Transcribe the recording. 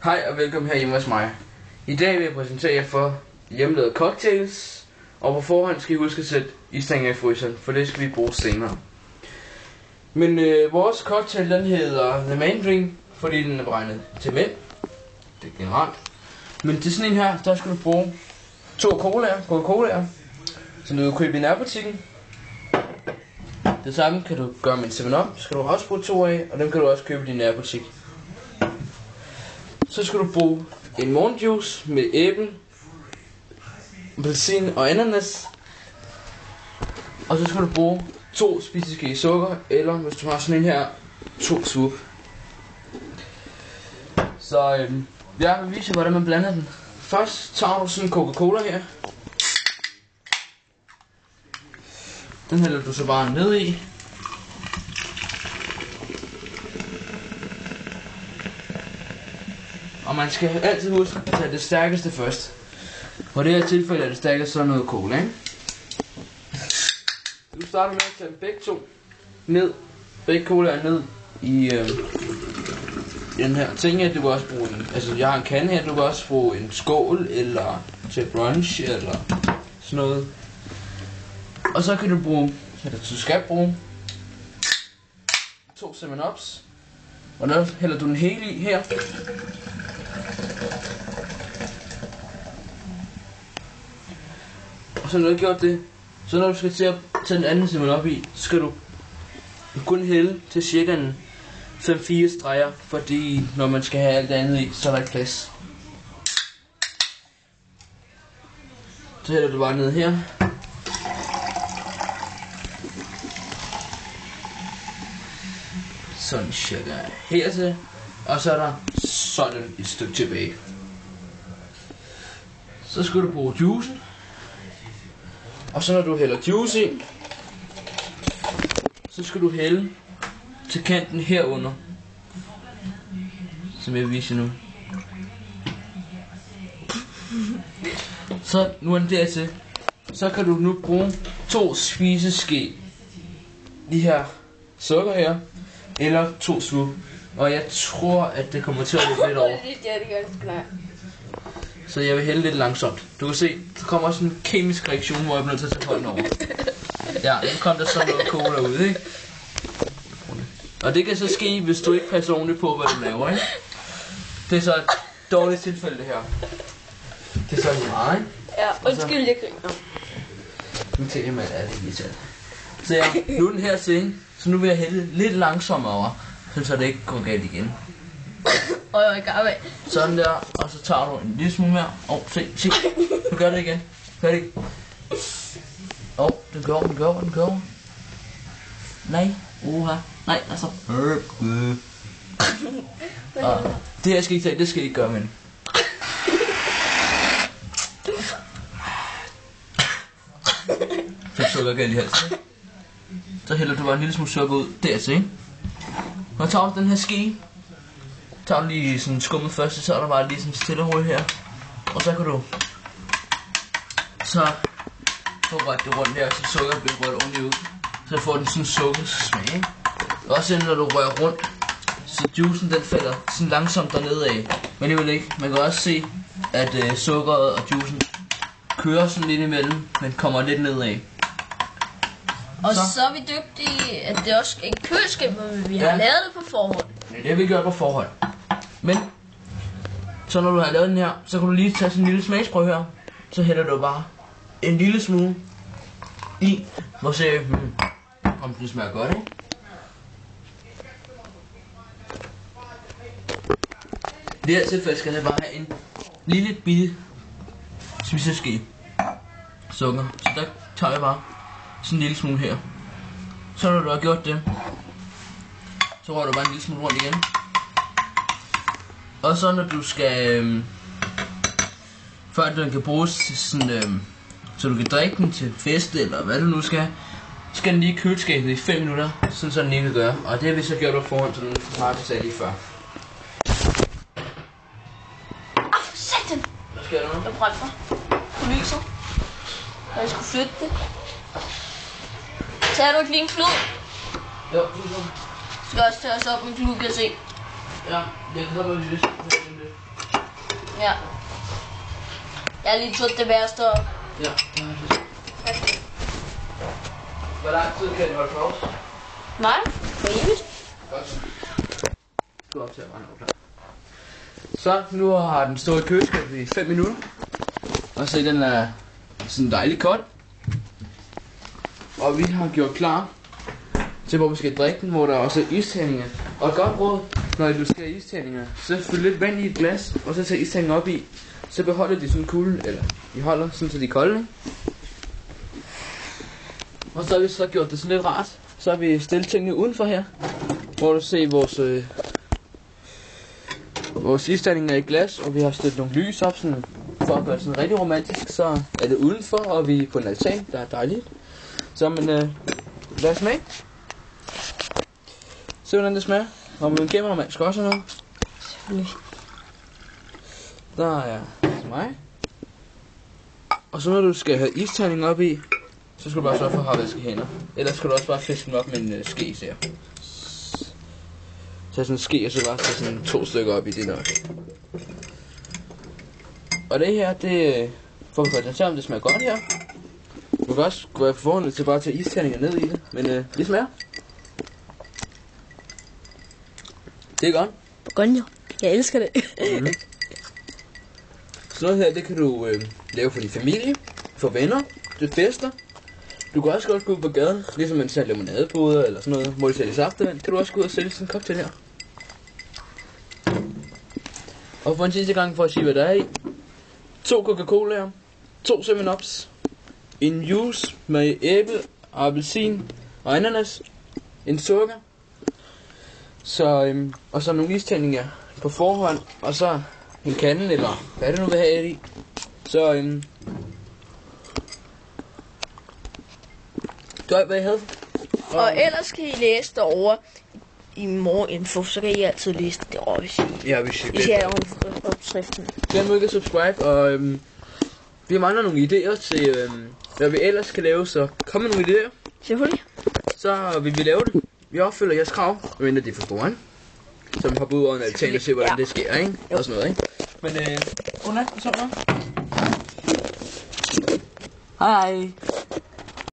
Hej og velkommen her hjemme hos mig. I dag vil jeg præsentere jer for hjemmelavede cocktails. Og på forhånd skal I huske at sætte isstænger i fryseren, for det skal vi bruge senere. Men vores cocktail den hedder The Man Drink, fordi den er beregnet til mænd. Det er generelt. Men til sådan en her, der skal du bruge 2 Coca-Colaer, som du kan købe i nærbutikken. Det samme kan du gøre med en 7-Up, skal du også bruge 2 af, og dem kan du også købe i din nærbutik. Så skal du bruge en morgenjuice med æble, appelsin og ananas. Og så skal du bruge 2 spiseske sukker, eller hvis du har sådan en her, 2 swoop. Så jeg vil vise jer, hvordan man blander den. Først tager du sådan en Coca-Cola her. Den hælder du så bare ned i. Og man skal altid huske at tage det stærkeste først. For det her tilfælde er det stærkeste så noget cola, ikke? Du starter med at tage begge to ned. Begge colaer ned i den her ting her. Du kan også bruge en, altså jeg har en kande her. Du kan også bruge en skål eller til brunch eller sådan noget. Og så kan du bruge, eller du skal bruge 2 7-Ups. Og der hælder du den hele i her. Og så når du har gjort det, så når du skal til at tage den anden 7-Up i, så skal du kun hælde til cirka 5-4 streger, fordi når man skal have alt det andet i, så er der ikke plads. Så hælder du bare ned her. Sådan cirka hertil, og så er der sådan et stykke tilbage. Så skal du bruge juicen, og så når du hælder juice i, så skal du hælde til kanten herunder, som jeg viser nu. Så nu er den dertil. Så kan du nu bruge 2 spiseske de her sukker her, eller 2 swoop. Og jeg tror, at det kommer til at løbe lidt over. Så jeg vil hælde lidt langsomt. Du kan se, der kommer også en kemisk reaktion, hvor jeg bliver nødt til at tage hånden over. Ja, nu kom der så noget cola ud, ikke? Og det kan så ske, hvis du ikke passer ordentligt på, hvad du laver, ikke? Det er så et dårligt tilfælde, det her. Det er så lige meget, ikke? Ja, undskyld, jeg griner. Nu tænker jeg mig, at det er lige talt. Så ja, nu er den her til, så nu vil jeg hælde lidt langsommere over, så det ikke går galt igen. Og jeg er i gang med. Sådan der, og så tager du en lille smule mere. Se. Du gør det igen. Gør det ikke. Den går. Nej. Nej, altså. Det her skal ikke tage, det skal I ikke gøre, men. Så sukker galt i halsen. Så hælder du bare en lille smule sukker ud dertil, ikke? Og så tager du den her ske. Tager du lige sådan skummet først, så tager du bare lige sådan stille hul her. Og så kan du så få rødt det rundt her, så sukker bliver rødt ordentligt ud. Så får den sådan sukkersmag, ikke? Også når du rører rundt, så juicen den falder sådan langsomt dernede af. Men alligevel ikke. Man kan også se, at sukkeret og juicen kører sådan lidt imellem, men kommer lidt nedad. Og så er vi dygtige, at det også er en køleskab, men vi har lavet det på forhånd. Det har vi gjort på forhånd. Men, så når du har lavet den her, så kan du lige tage sådan en lille smagsprøve her. Så hælder du bare en lille smule i, og se, om det smager godt, ikke? I det her tilfælde skal jeg bare have en lille bitte spiseske sukker. Så der tager jeg bare sådan en lille smule her. Så når du har gjort det, så rører du bare en lille smule rundt igen. Og så når du skal, før den kan bruges til sådan, så du kan drikke den til fest eller hvad du nu skal den lige i køleskabet i 5 minutter, sådan så den lige kan gøre. Og det har vi så gjort på forhånd, så den har vi sagt lige før. Satan! Hvad sker der nu? Jeg brændte mig på lyset, og jeg skulle flytte det. Tager du ikke lige en klud? Jo, det er Skal også tage os op med klud, kan jeg se. Ja, jeg kan godt være lyst. Ja. Jeg har lige tået det værste op. Ja, det har det. Hvor lang tid kan I holde pause? Nej, for evigt. Godt. Du optager bare noget klar. Så, nu har den stået i køleskabet i 5 minutter. Og se, den er sådan dejlig kold. Og vi har gjort klar til, hvor vi skal drikke den, hvor der også er isterninger. Og et godt råd, når du skal have isterninger, så fyld lidt vand i et glas, og så tag isterninger op i. Så beholder de sådan kulde, eller de holder sådan, så de er kolde, ikke? Og så har vi så gjort det sådan lidt rart. Så har vi stillet tingene udenfor her, hvor du ser vores isterninger i glas, og vi har stillet nogle lys op, sådan, for at gøre det sådan rigtig romantisk. Så er det udenfor, og vi er på en altan, der er dejligt. Så men lad os smage. Se hvordan det smager. Og min kameramand skal også have noget. Selvfølgelig. Der er mig. Og så når du skal have isterningen op i, så skal du bare sørge for at have vasket hænder. Ellers skal du også bare fiske den op med en ske, ser. Tag sådan en ske, og så bare tage sådan 2 stykker op i det nok. Og det her, det får vi konstatere, om det smager godt her. Du kan også gå på forhånd til bare at tage isterninger ned i det, men det smager. Det er godt. Bourgogne. Jeg elsker det. Mm-hmm. Sådan noget her, det kan du lave for din familie, for venner, til fester. Du kan også godt gå ud på gaden, ligesom man sælger limonadeboder eller sådan noget, hvor de sælger saftevand. Kan du også gå ud og sælge sådan en cocktail her. Og for en sidste gang for at sige, hvad der er i. 2 Coca-Cola'er, 2 7-Ups, en juice med æble, appelsin og ananas, en sukker, så, og så nogle istændinger på forhånd, og så en kande, eller hvad det nu vil have i. Så, det var hvad jeg havde. Og ellers kan I læse derovre i Morinfo, så kan I altid læse det derovre, hvis I... Ja, hvis I skal have opskriften. Glem ikke at subscribe, og vi mangler nogle idéer til, hvad vi ellers kan lave, så kom med nogle idéer. Selvfølgelig. Så vil vi lave det. Vi opfylder jeres krav, medmindre det er for store, ikke? Så vi hopper ud over en altan og ser, hvordan det sker, ikke? Jo. Og sådan noget, ikke? Men, godnat, så noget. Hej.